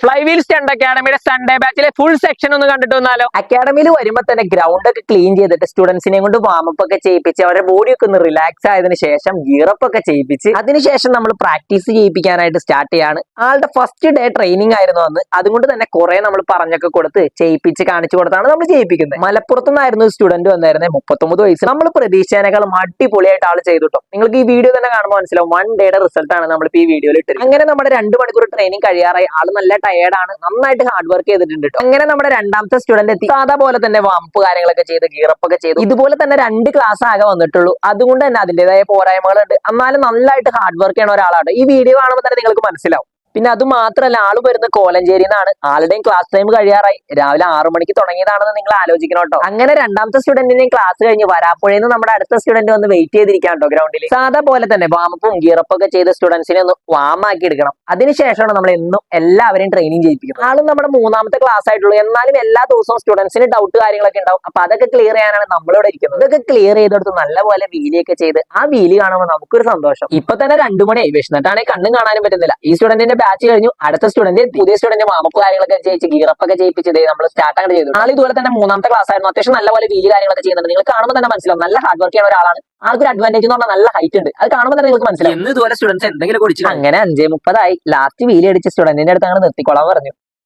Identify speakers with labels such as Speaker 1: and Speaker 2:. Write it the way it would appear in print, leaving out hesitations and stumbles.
Speaker 1: Flywheel stunt അക്കാഡമിയുടെ Sunday ബാച്ചിലെ full section ഒന്ന് കണ്ടിട്ട് വന്നാലോ.
Speaker 2: അക്കാഡമിയിൽ വരുമ്പോൾ തന്നെ ഗ്രൗണ്ട് ഒക്കെ ക്ലീൻ ചെയ്തിട്ട് സ്റ്റുഡൻസിനെ കൊണ്ട് വാമപ്പ് ഒക്കെ ചെയ്യിപ്പിച്ച് അവരുടെ ബോഡി ഒക്കെ ഒന്ന് റിലാക്സ് ആയതിനു ശേഷം ഗിയറപ്പ് ഒക്കെ ചെയ്യിപ്പിച്ച് അതിനുശേഷം നമ്മൾ പ്രാക്ടീസ് ചെയ്യിപ്പിക്കാനായിട്ട് സ്റ്റാർട്ട് ചെയ്യാണ്. ആളുടെ ഫസ്റ്റ് ഡേ ട്രെയിനിങ് ആയിരുന്നു അന്ന്. അതുകൊണ്ട് തന്നെ കുറെ നമ്മൾ പറഞ്ഞൊക്കെ കൊടുത്ത് ചെയ്യിപ്പിച്ച് കാണിച്ചു കൊടുത്താണ് നമ്മൾ ചെയ്യിപ്പിക്കുന്നത്. മലപ്പുറത്തു നിന്നായിരുന്നു സ്റ്റുഡന്റ് വന്നായിരുന്നത്, 39 വയസ്സ്. നമ്മൾ പ്രതീക്ഷിച്ചതിനേക്കാളും അടിപൊളിയായിട്ട് ആൾ ചെയ്തിട്ടോ. നിങ്ങൾക്ക് ഈ വീഡിയോ തന്നെ കാണുമ്പോൾ മനസ്സിലാവും 1 ഡേയുടെ റിസൾട്ട് ആണ് നമ്മളിപ്പോൾ ഈ വീഡിയോയിൽ ഇട്ടത്. അങ്ങനെ നമ്മുടെ 2 മണിക്കൂർ ട്രെയിനിങ് കഴിയാറായി. ആൾ നല്ല ടയേർഡാണ്, നന്നായിട്ട് ഹാർഡ് വർക്ക് ചെയ്തിട്ടുണ്ട് കേട്ടോ. അങ്ങനെ നമ്മുടെ രണ്ടാമത്തെ സ്റ്റുഡന്റ് എത്തി. സാധാ പോലെ തന്നെ വാമ്പ് കാര്യങ്ങളൊക്കെ ചെയ്ത് ഗിയറപ്പ് ഒക്കെ ചെയ്തു. ഇതുപോലെ തന്നെ 2 ക്ലാസ് ആകെ വന്നിട്ടുള്ളൂ. അതുകൊണ്ട് തന്നെ അതിന്റേതായ പോരായ്മകളുണ്ട്. എന്നാലും നന്നായിട്ട് ഹാർഡ് വർക്ക് ചെയ്യണ ഒരാളാണ്. ഈ വീഡിയോ കാണുമ്പോൾ തന്നെ നിങ്ങൾക്ക് മനസ്സിലാവും. പിന്നെ അത് മാത്രമല്ല, ആള് വരുന്നത് കോലഞ്ചേരിന്നാണ്. ആളുടെയും ക്ലാസ് ടൈം കഴിയാറായി. രാവിലെ 6 മണിക്ക് തുടങ്ങിയതാണെന്ന് നിങ്ങൾ ആലോചിക്കണം കേട്ടോ. അങ്ങനെ രണ്ടാമത്തെ സ്റ്റുഡന്റിന്റെയും ക്ലാസ് കഴിഞ്ഞ് വരാപ്പുഴയിൽ നിന്ന് നമ്മുടെ അടുത്ത സ്റ്റുഡന്റ് വന്ന് വെയിറ്റ് ചെയ്തിരിക്കാം കേട്ടോ ഗ്രൗണ്ടിൽ. സാധാ പോലെ തന്നെ വാമപ്പും ഗിയറപ്പൊക്കെ ചെയ്ത സ്റ്റുഡൻസിനെ ഒന്ന് വാമാക്കി എടുക്കണം. അതിനുശേഷമാണ് നമ്മൾ എന്നും എല്ലാവരെയും ട്രെയിനിങ് ചെയ്യിപ്പിക്കുന്നത്. ആളും നമ്മുടെ 3ാമത്തെ ക്ലാസ് ആയിട്ടുള്ളൂ. എന്നാലും എല്ലാ ദിവസവും സ്റ്റുഡൻസിന് ഡൗട്ട് കാര്യങ്ങളൊക്കെ ഉണ്ടാവും. അപ്പൊ അതൊക്കെ ക്ലിയർ ചെയ്യാനാണ് നമ്മളിവിടെ ഇരിക്കുന്നത്. ഇതൊക്കെ ക്ലിയർ ചെയ്തെടുത്ത് നല്ലപോലെ വീലിയൊക്കെ ചെയ്ത് ആ വീല് കാണുമ്പോൾ നമുക്കൊരു സന്തോഷം. ഇപ്പൊ തന്നെ 2 മണിയായി. വിഷ്ണിട്ടാണെങ്കിൽ കണ്ണും കാണാനും പറ്റുന്നില്ല. ഈ സ്റ്റുഡന്റിന്റെ ബാച്ച് കഴിഞ്ഞു. അടുത്ത സ്റ്റുഡന്റ് പുതിയ സ്റ്റുഡന്റ് വാമപ്പ് കാര്യങ്ങളൊക്കെ ചെയ്യിച്ച് ഗിയറപ്പൊക്കെ ചെയ്യിപ്പിച്ചത് നമ്മൾ സ്റ്റാർട്ട് അങ്ങനെ ചെയ്തു. ആൾ ഇതുപോലെ തന്നെ 3ാമത്തെ ക്ലാസ് ആയിരുന്നു. അത്യാവശ്യം നല്ലപോലെ വീല് കാര്യങ്ങളൊക്കെ ചെയ്യുന്നുണ്ട്. നിങ്ങൾ കാണുമ്പോൾ തന്നെ മനസ്സിലാവും നല്ല ഹാർഡ് വർക്ക് ചെയ്യുന്ന ഒരാളാണ്. ആൾക്കൊരു അഡ്വാൻറ്റേജ് എന്ന് പറഞ്ഞാൽ നല്ല ഹൈറ്റ് ഉണ്ട്. അത് കാണുമ്പോൾ തന്നെ നിങ്ങൾക്ക് മനസ്സിലാവും.
Speaker 1: ഇതുപോലെ സ്റ്റുഡൻസ് എന്തെങ്കിലും കുടിച്ചു.
Speaker 2: അങ്ങനെ 5:30 ആയി. ലാസ്റ്റ് വീല് അടിച്ച സ്റ്റുഡന്റിന്റെ അടുത്ത് അങ്ങനെ നിർത്തിക്കോളാൻ പറഞ്ഞു.